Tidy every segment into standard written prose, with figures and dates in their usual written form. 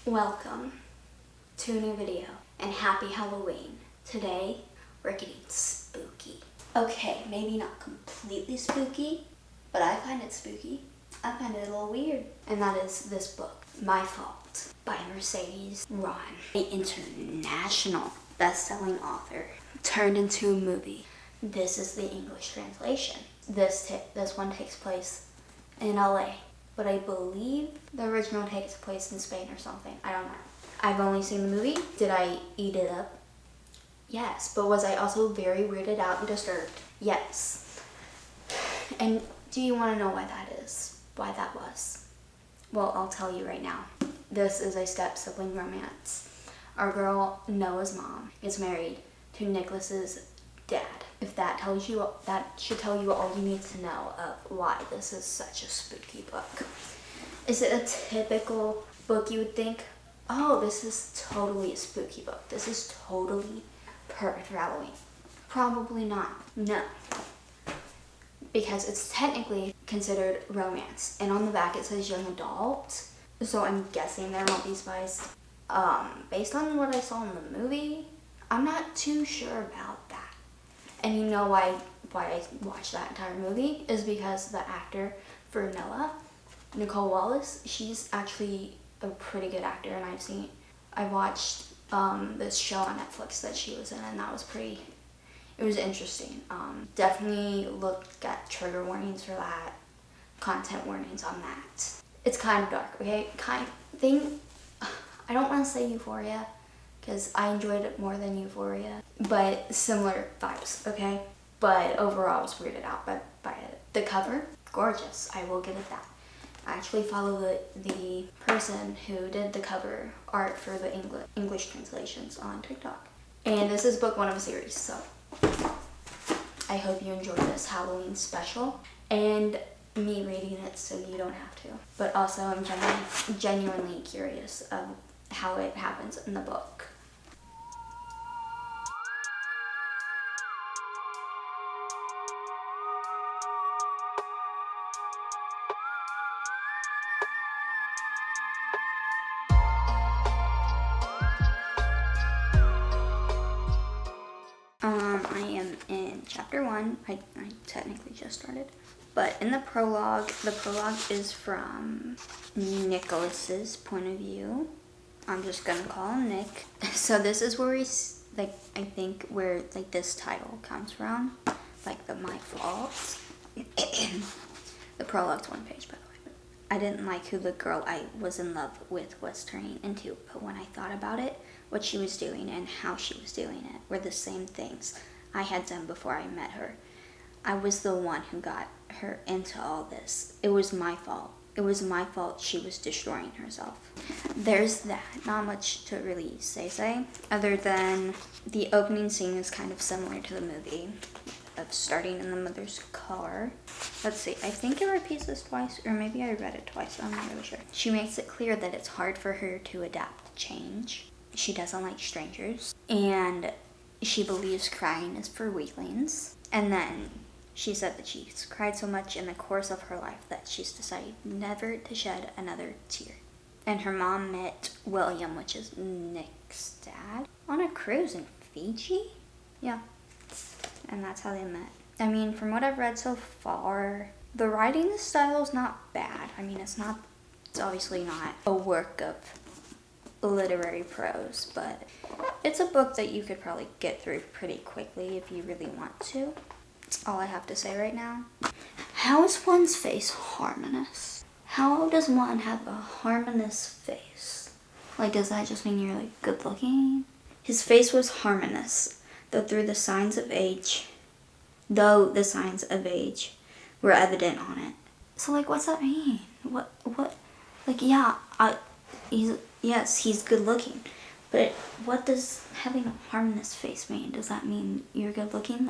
Welcome to a new video and happy Halloween. Today we're getting spooky. Okay, maybe not completely spooky, but I find it spooky. I find it a little weird. And that is this book, My Fault by Mercedes Ron, an international best-selling author turned into a movie. This is the English translation. This one takes place in LA. But I believe the original takes place in Spain or something. I don't know. I've only seen the movie. Did I eat it up? Yes. But was I also very weirded out and disturbed? Yes. And do you want to know why that is? Why that was? Well, I'll tell you right now. This is a step-sibling romance. Our girl, Noah's mom, gets married to Nicholas's dad. If that tells you, that should tell you all you need to know of why this is such a spooky book. Is it a typical book you would think, oh, this is totally a spooky book. This is totally perfect for Halloween? Probably not. No. Because it's technically considered romance. And on the back it says young adult. So I'm guessing there won't be spice. Based on what I saw in the movie, I'm not too sure about that. And you know why I watched that entire movie is because the actor for Noah, Nicole Wallace, she's actually a pretty good actor, and I watched this show on Netflix that she was in, and that was it was interesting. Definitely look at trigger warnings for that, content warnings on that. It's kind of dark, okay? I don't want to say Euphoria, because I enjoyed it more than Euphoria, but similar vibes, okay? But overall, I was weirded out by it. The cover, gorgeous, I will give it that. I actually follow the person who did the cover art for the English translations on TikTok. And this is book one of a series, so I hope you enjoy this Halloween special and me reading it so you don't have to. But also, I'm genuinely curious of how it happens in the book. I am in chapter 1. I technically just started. But in the prologue is from Nicholas's point of view. I'm just gonna call him Nick. So this is where he's, I think where this title comes from. The My Fault. The prologue's one page, by the way. I didn't like who the girl I was in love with was turning into, but when I thought about it, what she was doing and how she was doing it were the same things I had done before I met her. I was the one who got her into all this. It was my fault. It was my fault she was destroying herself. There's that. Not much to really say, other than the opening scene is kind of similar to the movie, of starting in the mother's car. Let's see, I think it repeats this twice, or maybe I read it twice, I'm not really sure. She makes it clear that it's hard for her to adapt to change. She doesn't like strangers, and she believes crying is for weaklings. And then she said that she's cried so much in the course of her life that she's decided never to shed another tear. And her mom met William, which is Nick's dad, on a cruise in Fiji? Yeah. And that's how they met. I mean, from what I've read so far, the writing style is not bad. I mean, it's obviously not a work of literary prose, but it's a book that you could probably get through pretty quickly if you really want to. That's all I have to say right now. How is one's face harmonious? How does one have a harmonious face? Does that just mean you're good looking? His face was harmonious, though the signs of age were evident on it. So what's that mean? What he's good looking, but what does having a harmonious face mean? Does that mean you're good looking?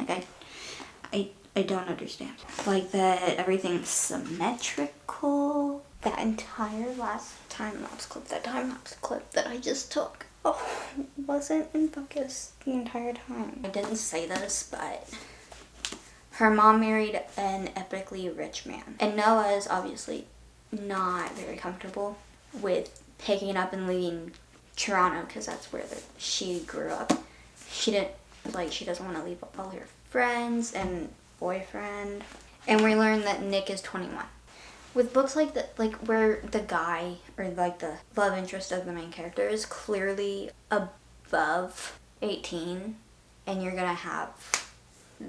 I don't understand. That everything's symmetrical. That entire time-lapse clip that I just took, wasn't in focus the entire time. I didn't say this, but her mom married an epically rich man. And Noah is obviously not very comfortable with picking up and leaving Toronto because that's where she grew up. She doesn't want to leave all her friends and boyfriend. And we learn that Nick is 21. With books like that, like where the guy or like the love interest of the main character is clearly above 18, and you're gonna have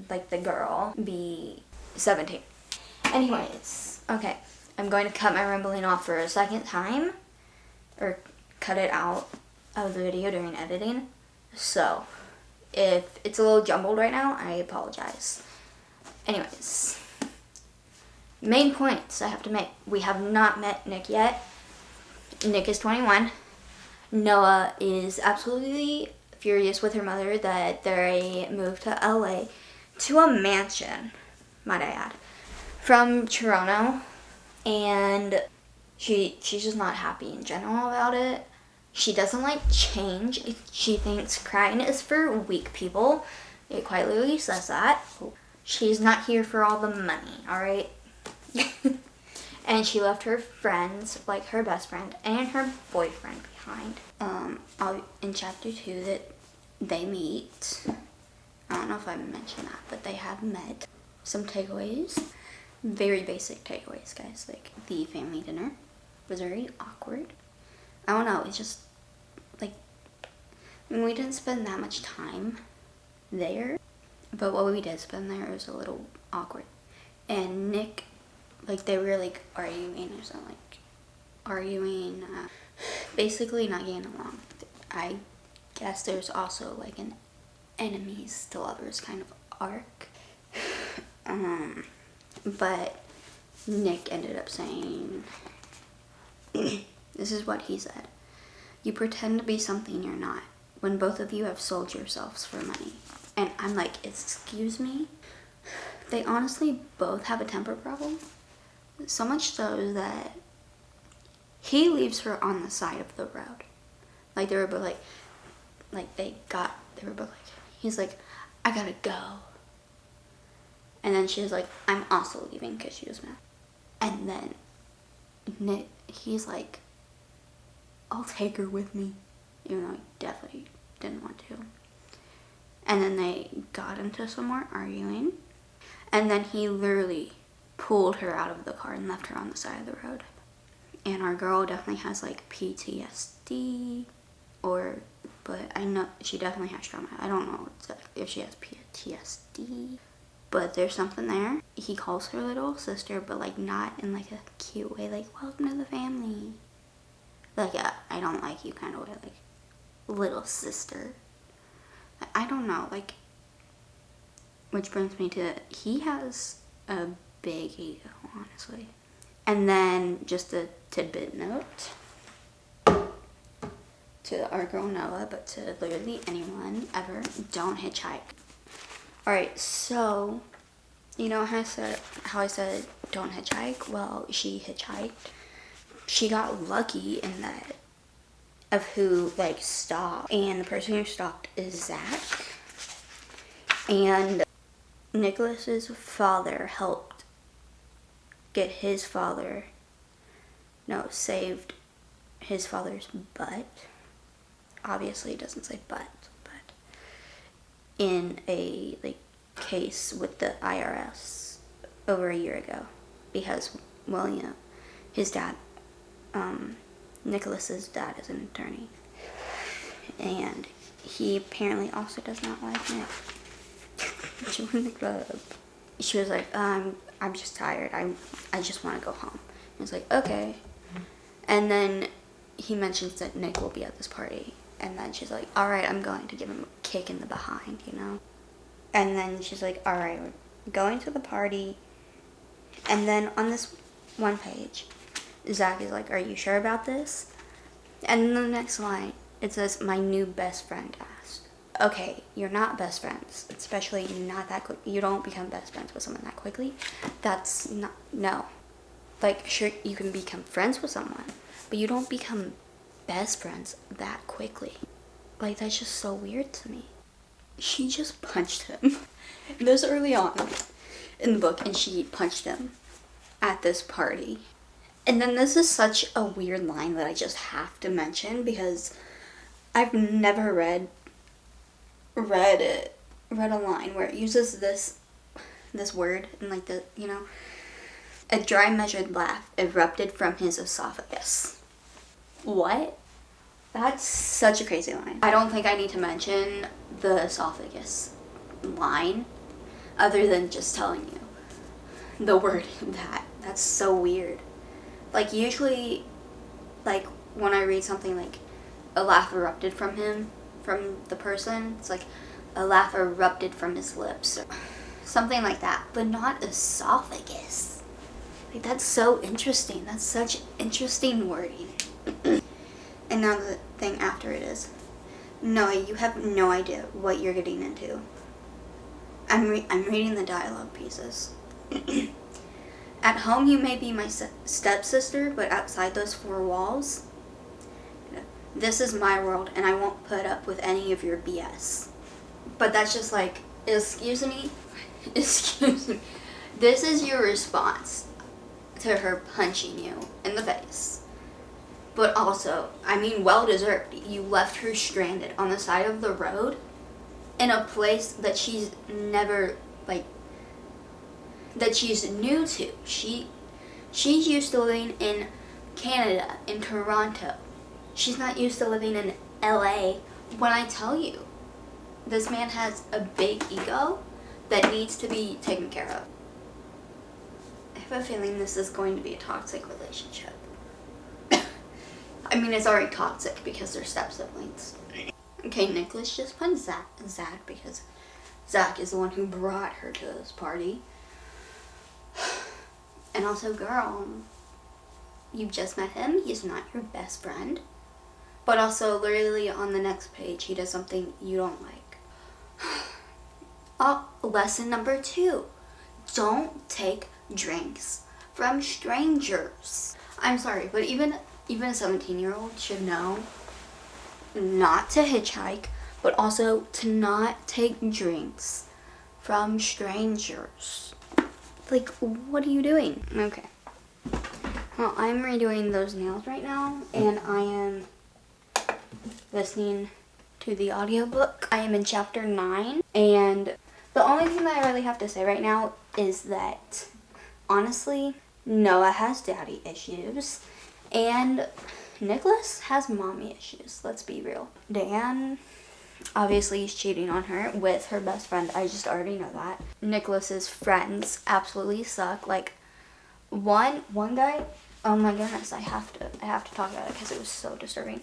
like the girl be 17. Anyways, okay, I'm going to cut my rambling off for a second time, or cut it out of the video during editing. So if it's a little jumbled right now, I apologize. Anyways, main points I have to make. We have not met Nick yet. Nick is 21. Noah is absolutely furious with her mother that they moved to LA to a mansion, might I add, from Toronto. And she's just not happy in general about it. She doesn't like change. She thinks crying is for weak people. It quite literally says that. She's not here for all the money, alright? And she left her friends, like her best friend and her boyfriend behind. In chapter 2 that they meet. I don't know if I mentioned that, but they have met. Some takeaways. Very basic takeaways, guys. Like, the family dinner was very awkward. I don't know, it's just, like, I mean, we didn't spend that much time there, but what we did spend there was a little awkward. And Nick, like, they were, like, arguing or something, like, basically not getting along. I guess there's also, like, an enemies to lovers kind of arc. But Nick ended up saying, this is what he said: "You pretend to be something you're not when both of you have sold yourselves for money." And I'm like, excuse me? They honestly both have a temper problem. So much so that he leaves her on the side of the road. Like, they were both he's like, "I gotta go." And then she was like, "I'm also leaving," because she was mad. And then Nick, he's like, "I'll take her with me," even though he definitely didn't want to. And then they got into some more arguing. And then he literally pulled her out of the car and left her on the side of the road. And our girl definitely has like PTSD, but I know she definitely has trauma. I don't know if she has PTSD, but there's something there. He calls her little sister, but like not in like a cute way, like, "Welcome to the family." Like, I don't like you kind of way, like, little sister. I don't know, like, which brings me to, he has a big ego, honestly. And then just a tidbit note to our girl Noah, but to literally anyone ever: don't hitchhike. Alright, so, you know how I said don't hitchhike? Well, she hitchhiked. She got lucky in that of who, like, stopped. And the person who stopped is Zach. And Nicholas's father helped get saved his father's butt. Obviously it doesn't say butt, but in a, like, case with the IRS over a year ago, because William, his dad, Nicholas's dad, is an attorney, and he apparently also does not like Nick. Join the club. She was like, I'm just tired. I just want to go home. He was like, okay. And then he mentions that Nick will be at this party. And then she's like, all right, I'm going to give him a kick in the behind, you know? And then she's like, all right, we're going to the party. And then on this one page, Zach is like, are you sure about this? And in the next line, it says, my new best friend asked. Okay, you're not best friends, especially not that quick. You don't become best friends with someone that quickly. That's not, no. Like, sure, you can become friends with someone, but you don't become best friends that quickly. Like, that's just so weird to me. She just punched him. This early on in the book, and she punched him at this party. And then this is such a weird line that I just have to mention because I've never read a line where it uses this word and like the, you know, a dry measured laugh erupted from his esophagus. What? That's such a crazy line. I don't think I need to mention the esophagus line other than just telling you the word that. That's so weird. Like usually, like when I read something like a laugh erupted from the person, it's like a laugh erupted from his lips or something like that, but not esophagus. Like that's so interesting. That's such interesting wording. And now the thing after it is, no, you have no idea what you're getting into. I'm reading the dialogue pieces. At home you may be my stepsister, but outside those four walls, this is my world and I won't put up with any of your BS. But that's just like, excuse me? Excuse me. This is your response to her punching you in the face. But also, I mean, well deserved. You left her stranded on the side of the road in a place that she's never, like, that she's new to. She's used to living in Canada, in Toronto. She's not used to living in LA. When I tell you, this man has a big ego that needs to be taken care of. I have a feeling this is going to be a toxic relationship. I mean, it's already toxic because they're step-siblings. Okay, Nicholas just put Zach because Zach is the one who brought her to this party. And also, girl, you've just met him. He's not your best friend. But also, literally on the next page, he does something you don't like. Lesson number 2. Don't take drinks from strangers. I'm sorry, but even a 17-year-old should know not to hitchhike, but also to not take drinks from strangers. Like, what are you doing? Okay. Well, I'm redoing those nails right now, and I am listening to the audiobook. I am in chapter 9, and the only thing that I really have to say right now is that, honestly, Noah has daddy issues, and Nicholas has mommy issues. Let's be real. Dan, obviously, is cheating on her with her best friend. I just already know that. Nicholas's friends absolutely suck. Like, one guy, oh my goodness, I have to talk about it because it was so disturbing.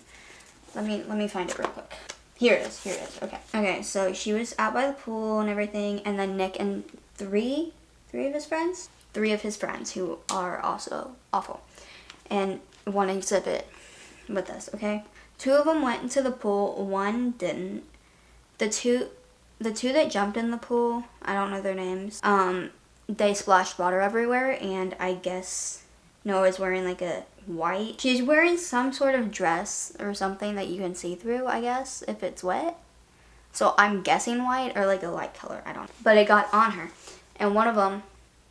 Let me find it real quick. Here it is. Okay, so she was out by the pool and everything, and then Nick and three of his friends who are also awful, and one exhibit with us, okay? 2 of them went into the pool, 1 didn't. The two that jumped in the pool, I don't know their names, they splashed water everywhere, and I guess Noah's wearing like a white, she's wearing some sort of dress or something that you can see through, I guess, if it's wet. So I'm guessing white or like a light color, I don't know. But it got on her, and one of them,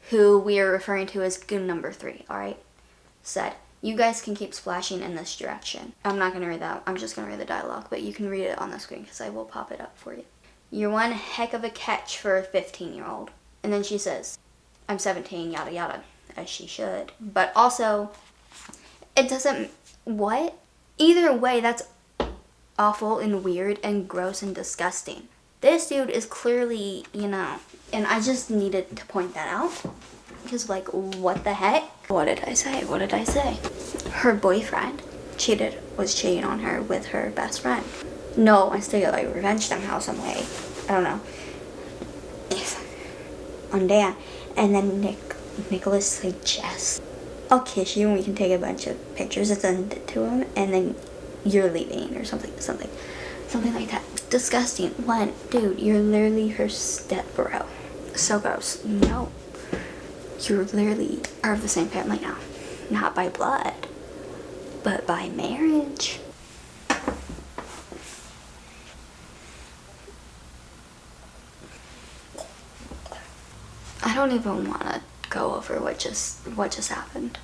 who we are referring to as goon number 3, alright, said, "You guys can keep splashing in this direction." I'm not going to read that. I'm just going to read the dialogue, but you can read it on the screen because I will pop it up for you. "You're one heck of a catch for a 15-year-old. And then she says, "I'm 17, yada yada," as she should. But also, it doesn't, what? Either way, that's awful and weird and gross and disgusting. This dude is clearly, you know, and I just needed to point that out. Because, like, what the heck? What did I say? Her boyfriend was cheating on her with her best friend. No, wants to get, like, revenge somehow, some way. I don't know. On Dan. And then Nicholas suggests, "I'll kiss you and we can take a bunch of pictures and send it to him, and then you're leaving," or something like that. Disgusting. One, dude, you're literally her stepbro. So gross. No. You literally are of the same family now. Not by blood, but by marriage. I don't even want to go over what just happened.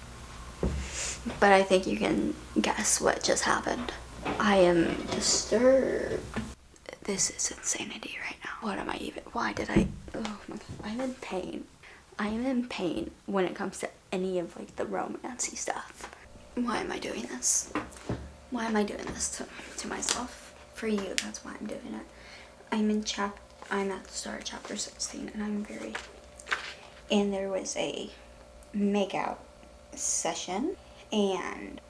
But I think you can guess what just happened. I am disturbed. This is insanity right now. What am I even? Why did I? Oh my God. I'm in pain. I am in pain when it comes to any of like the romancy stuff. Why am I doing this? Why am I doing this to myself? For you, that's why I'm doing it. I'm at the start of chapter 16 and there was a makeout session and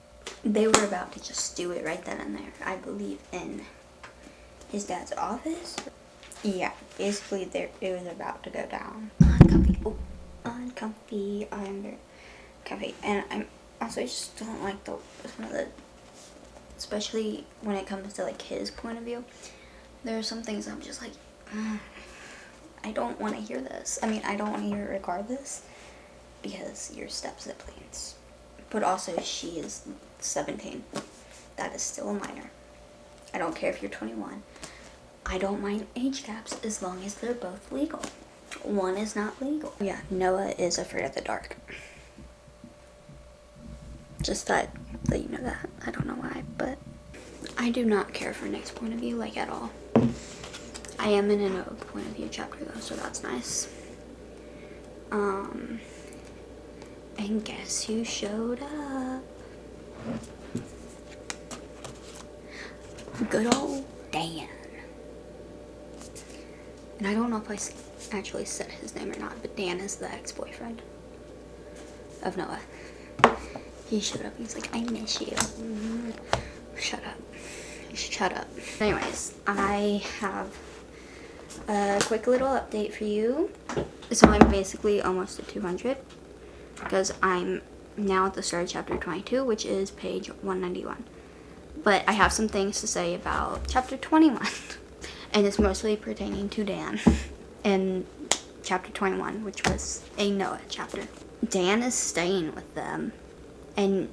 they were about to just do it right then and there. I believe in his dad's office. Yeah, basically it was about to go down. Uncomfy. Oh, uncomfy. I'm very comfy. And I'm also just don't like some of the, especially when it comes to like his point of view. There are some things I'm just like, I don't want to hear this. I mean, I don't want to hear it regardless because you're step siblings. But also, she is 17. That is still a minor. I don't care if you're 21. I don't mind age gaps as long as they're both legal. One is not legal. Yeah, Noah is afraid of the dark. Just thought that you know that. I don't know why, but I do not care for Nick's point of view, like at all. I am in a Noah point of view chapter though, so that's nice. And guess who showed up? Good old Dan. And I don't know if I actually said his name or not, but Dan is the ex-boyfriend of Noah. He showed up and he's like, I miss you. Shut up. Shut up. Anyways, I have a quick little update for you. So I'm basically almost at 200 because I'm now at the start of chapter 22, which is page 191. But I have some things to say about chapter 21, and it's mostly pertaining to Dan and chapter 21, which was a Noah chapter. Dan is staying with them, and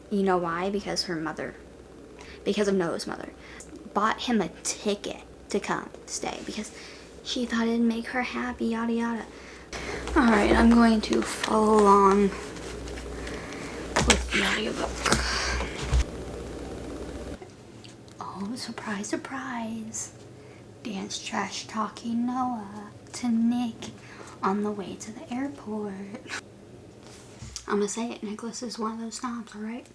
you know why? Because of Noah's mother, bought him a ticket to come stay because she thought it'd make her happy, yada yada. Alright, I'm going to follow along with the audiobook. Oh, surprise, surprise. Dan's trash talking Noah to Nick on the way to the airport. I'm gonna say it, Nicholas is one of those snobs, alright?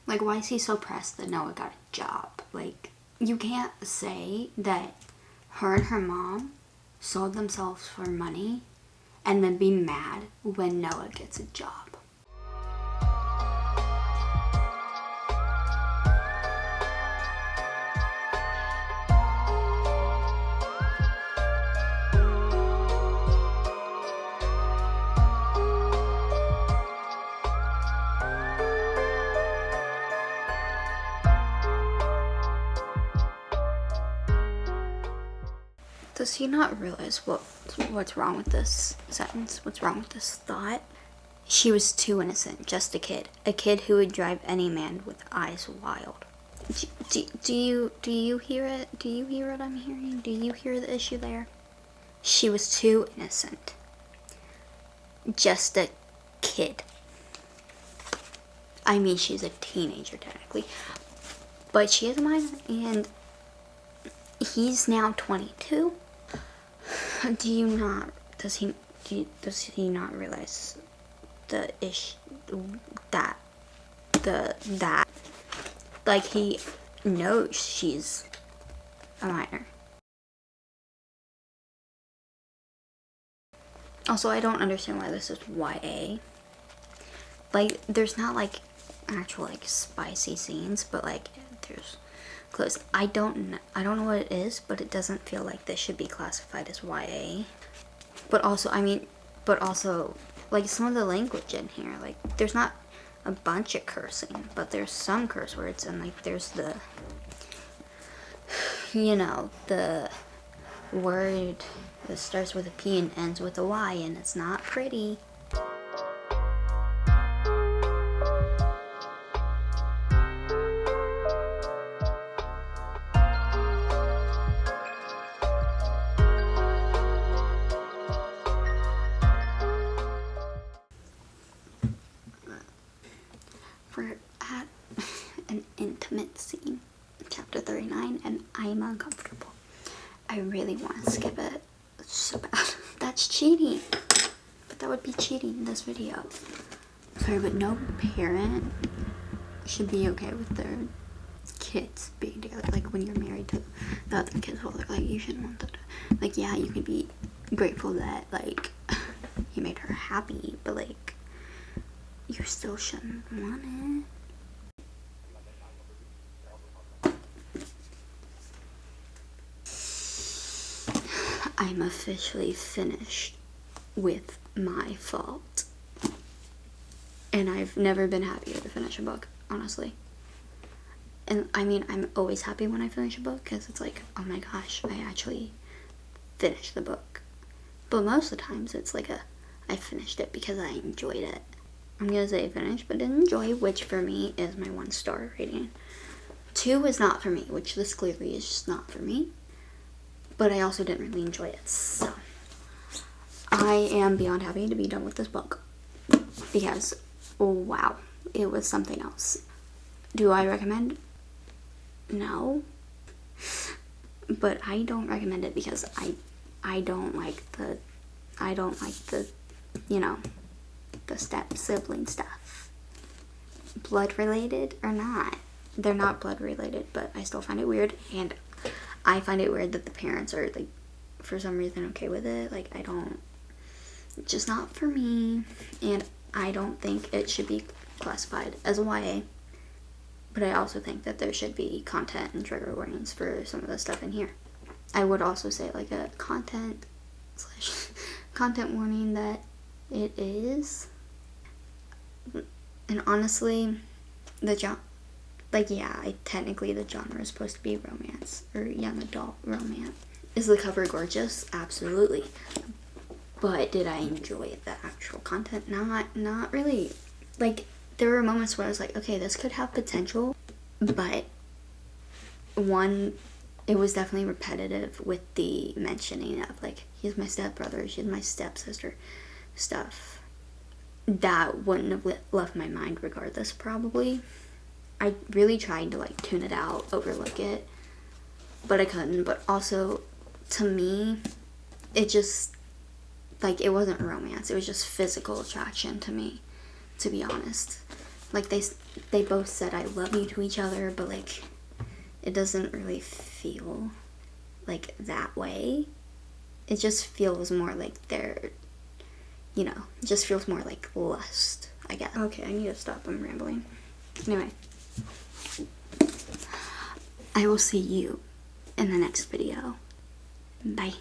Like, why is he so pressed that Noah got a job? Like, you can't say that her and her mom sold themselves for money and then be mad when Noah gets a job. Does he not realize what's wrong with this sentence? What's wrong with this thought? She was too innocent, just a kid who would drive any man with eyes wild. Do you hear it? Do you hear what I'm hearing? Do you hear the issue there? She was too innocent, just a kid. I mean, she's a teenager technically, but she is a minor, and he's now 22. Does he not realize the issue that like he knows she's a minor? Also, I don't understand why this is YA. Like, there's not like actual like spicy scenes, but like there's close. I don't know what it is, but it doesn't feel like this should be classified as YA. But also, like some of the language in here, like there's not a bunch of cursing, but there's some curse words, and like there's the, the word that starts with a P and ends with a Y, and it's not pretty. we're at an intimate scene, chapter 39, and I'm uncomfortable. I really want to skip it so bad. That's cheating. But that would be cheating in this video. Sorry, but no parent should be okay with their kids being together. Like when you're married to the other kid's father, like you shouldn't want that. Like, yeah, you could be grateful that like he made her happy, but like you still shouldn't want it. I'm officially finished with My Fault. And I've never been happier to finish a book, honestly. And I mean, I'm always happy when I finish a book because it's like, oh my gosh, I actually finished the book. But most of the times it's like I finished it because I enjoyed it. I'm gonna say finished, but didn't enjoy, which for me is my 1-star rating. 2 is not for me, which this clearly is just not for me. But I also didn't really enjoy it, so I am beyond happy to be done with this book because, oh wow, it was something else. Do I recommend? No, but I don't recommend it because I don't like the you know, the step sibling stuff. Blood related or not, they're not blood related, but I still find it weird, and I find it weird that the parents are like for some reason okay with it. Like it's just not for me, and I don't think it should be classified as a YA. But I also think that there should be content and trigger warnings for some of the stuff in here. I would also say like a content warning that it is. And honestly, technically the genre is supposed to be romance or young adult romance. Is the cover gorgeous? Absolutely. But did I enjoy the actual content? Not really. Like, there were moments where I was like, okay, this could have potential, but it was definitely repetitive with the mentioning of like, he's my stepbrother, she's my stepsister stuff. That wouldn't have left my mind regardless, probably. I really tried to like tune it out, overlook it, but I couldn't. But also, to me, it just, like, it wasn't romance, it was just physical attraction to me, to be honest. Like, they both said I love you to each other, but like, it doesn't really feel like that way. It just feels more like they're, you know, it just feels more like lust, I guess. Okay, I need to stop, I'm rambling. Anyway, I will see you in the next video. Bye.